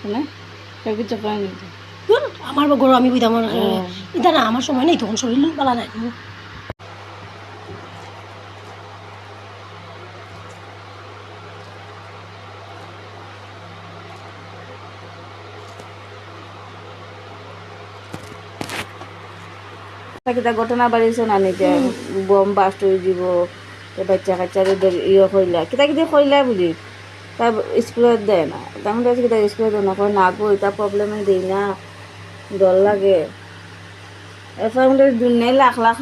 না কেউ কিছু করে নি ধুর, আমার গরু আমি বুঝতাম এটা না আমার সময় নেই তখন শরীর পালা নাই কিতা ঘটনা বাড়িছে না নিতে বম বাস্ট হয়ে যাব বাচ্চা কাচ্চাদের ইয়ে কইলা কিতা কিতা কইলা বুঝি তা স্কুলত দেয় না তখন কাছে কিতা স্কুলত দেয় না কয় না গো এটা প্রবলেমে দিই না ডর লাগে এরপর আমাদের দুনিয়ায় লাখ লাখ